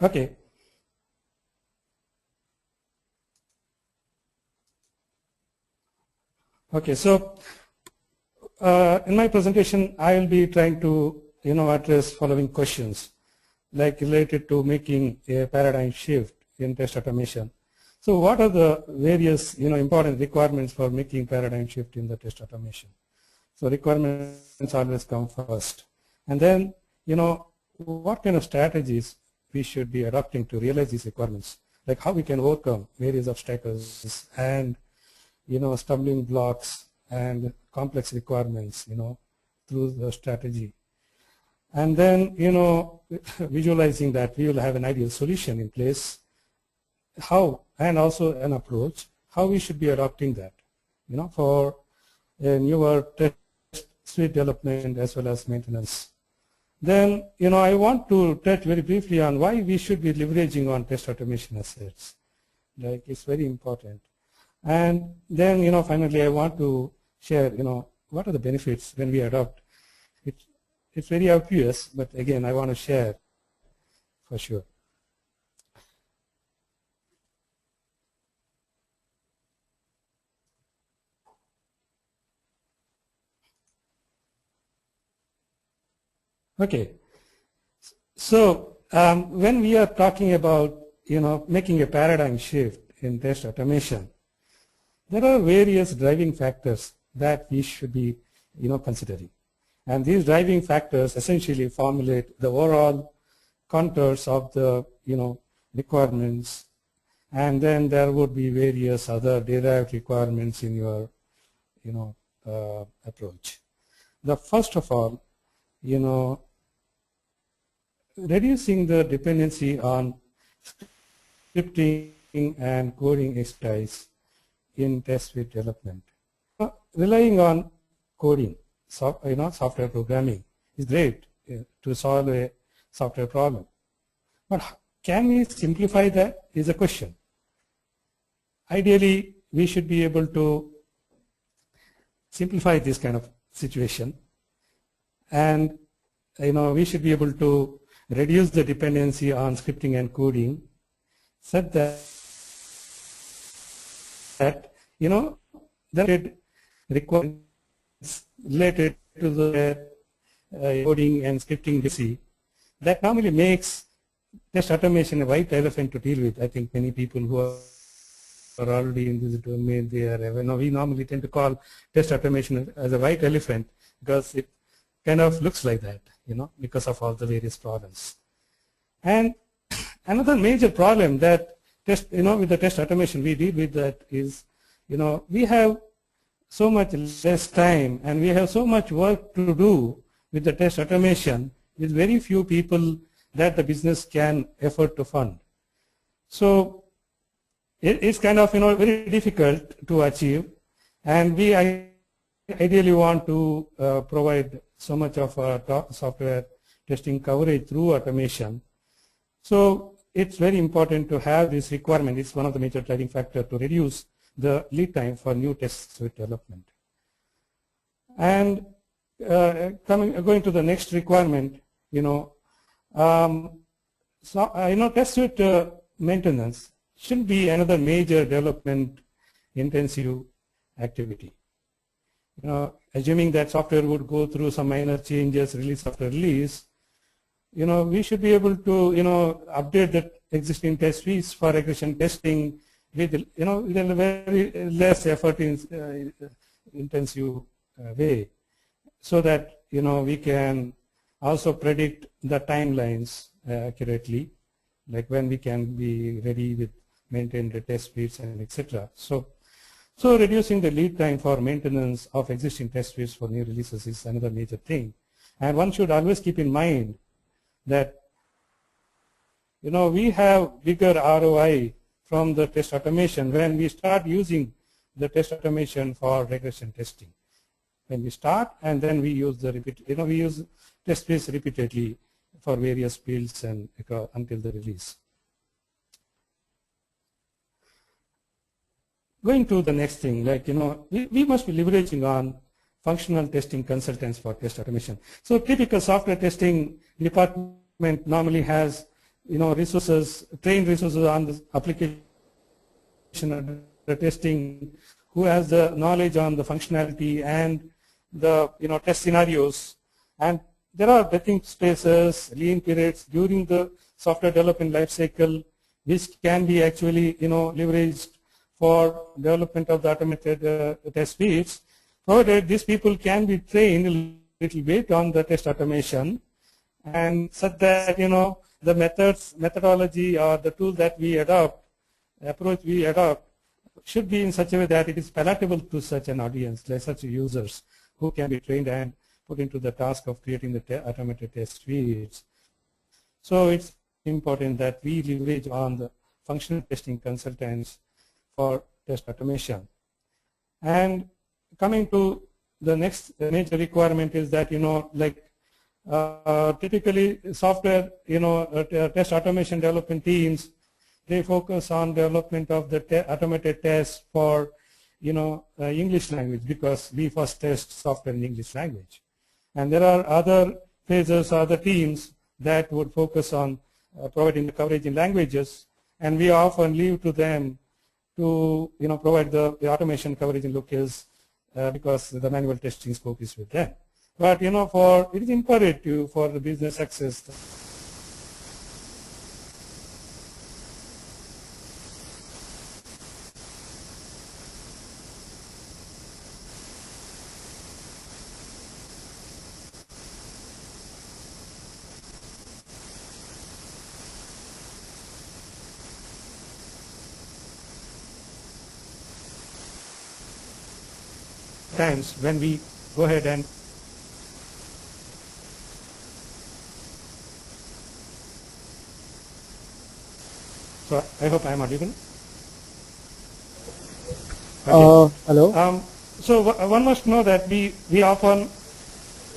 Okay. Okay, so in my presentation, I will be trying to address following questions, like related to making a paradigm shift in test automation. So what are the various important requirements for making paradigm shift in the test automation? So requirements always come first, and then what kind of strategies we should be adopting to realize these requirements, like how we can overcome various obstacles and stumbling blocks and complex requirements through the strategy. And then visualizing that we will have an ideal solution in place, how, and also an approach how we should be adopting that for a newer test suite development as well as maintenance. Then I want to touch very briefly on why we should be leveraging on test automation assets. Like, it's very important. And then finally I want to share what are the benefits when we adopt it. It's very obvious, but again I want to share for sure. Okay, so when we are talking about making a paradigm shift in test automation, there are various driving factors that we should be considering, and these driving factors essentially formulate the overall contours of the requirements, and then there would be various other derived requirements in your approach. The first of all, reducing the dependency on scripting and coding expertise in test suite development. Relying on coding, software programming is great to solve a software problem. But can we simplify that is a question. Ideally, we should be able to simplify this kind of situation, and we should be able to reduce the dependency on scripting and coding such that the requirements related to the coding and scripting dependency that normally makes test automation a white elephant to deal with. I think many people who are already in this domain, we normally tend to call test automation as a white elephant because it kind of looks like that, because of all the various problems. And another major problem that with the test automation we deal with that is, we have so much less time and we have so much work to do with the test automation with very few people that the business can afford to fund. So it's kind of very difficult to achieve, and we ideally want to provide so much of our software testing coverage through automation. So it's very important to have this requirement. It's one of the major driving factors to reduce the lead time for new test suite development. And going to the next requirement, test suite maintenance should be another major development intensive activity. Assuming that software would go through some minor changes release after release, we should be able to update the existing test suites for regression testing with with a very less effort intensive way, so that we can also predict the timelines accurately, like when we can be ready with maintain the test suites and etc. So reducing the lead time for maintenance of existing test suites for new releases is another major thing. And one should always keep in mind that we have bigger ROI from the test automation when we start using the test automation for regression testing. When we start, and then we use the we use test suites repeatedly for various builds and until the release. Going to the next thing, like we must be leveraging on functional testing consultants for test automation. So typical software testing department normally has resources, trained resources on the application and the testing, who has the knowledge on the functionality and the test scenarios. And there are betting spaces, lean periods during the software development life cycle, which can be actually leveraged for development of the automated test suites, provided these people can be trained a little bit on the test automation, and such that the methodology or the tool that we adopt, the approach we adopt, should be in such a way that it is palatable to such an audience, like such users who can be trained and put into the task of creating the automated test suites. So it's important that we leverage on the functional testing consultants for test automation. And coming to the next major requirement is that typically software test automation development teams, they focus on development of the automated tests for English language, because we first test software in English language. And there are other phases, other teams that would focus on providing the coverage in languages, and we often leave to them to provide the automation coverage in locales because the manual testing scope is with them. But it is imperative for the business success times when we go ahead and so I hope I am audible. Okay. Hello. So one must know that we often,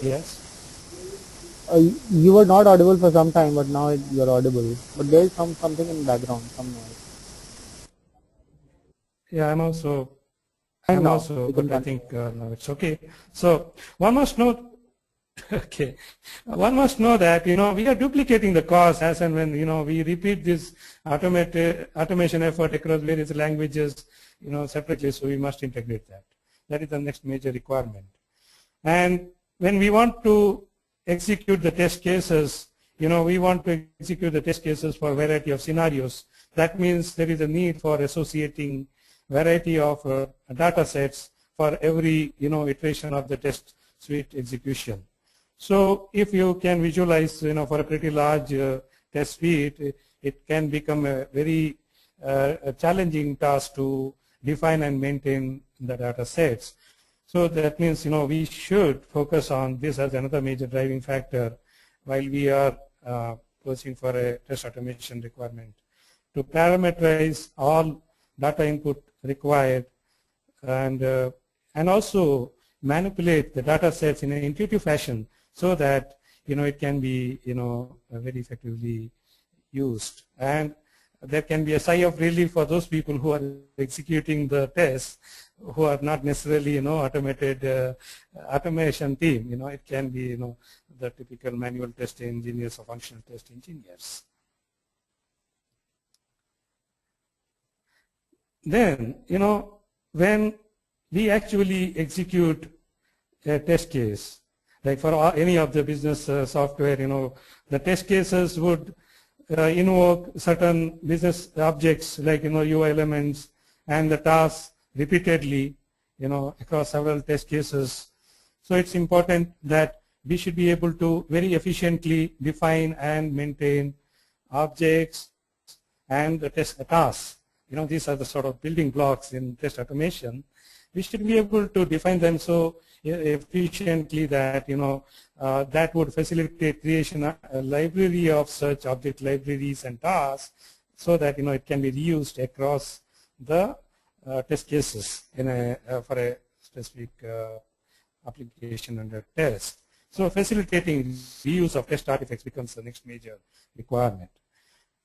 yes. You were not audible for some time, but now you are audible. But there is something in background, some noise. Yeah, I'm also. But I think no, it's okay. So one must know. Okay, one must know that we are duplicating the cost as and when we repeat this automation effort across various languages separately. So we must integrate that. That is the next major requirement. And when we want to execute the test cases, we want to execute the test cases for a variety of scenarios. That means there is a need for associating variety of data sets for every iteration of the test suite execution. So if you can visualize for a pretty large test suite, it can become a very challenging task to define and maintain the data sets. So that means we should focus on this as another major driving factor while we are pursuing for a test automation requirement, to parameterize all data input required and also manipulate the data sets in an intuitive fashion so that it can be very effectively used. And there can be a sigh of relief for those people who are executing the tests, who are not necessarily automated automation team. It can be the typical manual test engineers or functional test engineers. Then when we actually execute a test case, like for any of the business software, the test cases would invoke certain business objects like UI elements and the tasks repeatedly across several test cases. So it's important that we should be able to very efficiently define and maintain objects and the test tasks. These are the sort of building blocks in test automation. We should be able to define them so efficiently that that would facilitate creation of a library of such object libraries and tasks, so that it can be reused across the test cases for a specific application under test. So facilitating reuse of test artifacts becomes the next major requirement.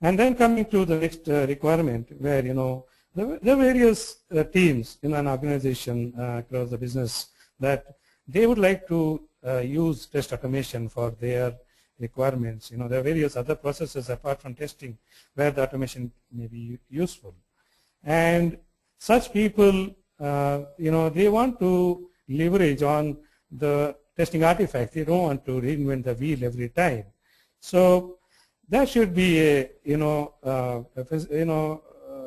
And then coming to the next requirement, where the various teams in an organization across the business, that they would like to use test automation for their requirements. There are various other processes apart from testing where the automation may be useful. And such people, they want to leverage on the testing artifacts. They don't want to reinvent the wheel every time. So that should be a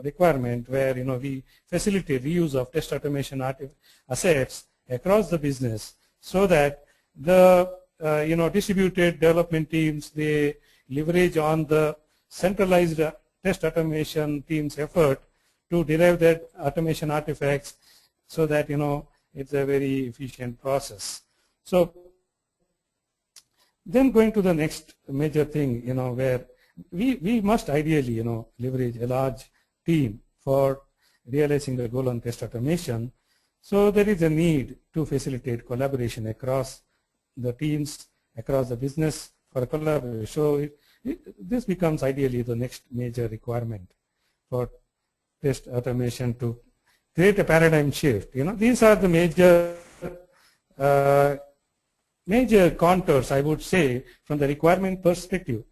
requirement where we facilitate reuse of test automation assets across the business, so that the distributed development teams, they leverage on the centralized test automation team's effort to derive that automation artifacts, so that it's a very efficient process. So then going to the next major thing, where we must ideally leverage a large team for realizing the goal on test automation. So there is a need to facilitate collaboration across the teams, across the business for collaboration. So this becomes ideally the next major requirement for test automation to create a paradigm shift. These are the major contours, I would say, from the requirement perspective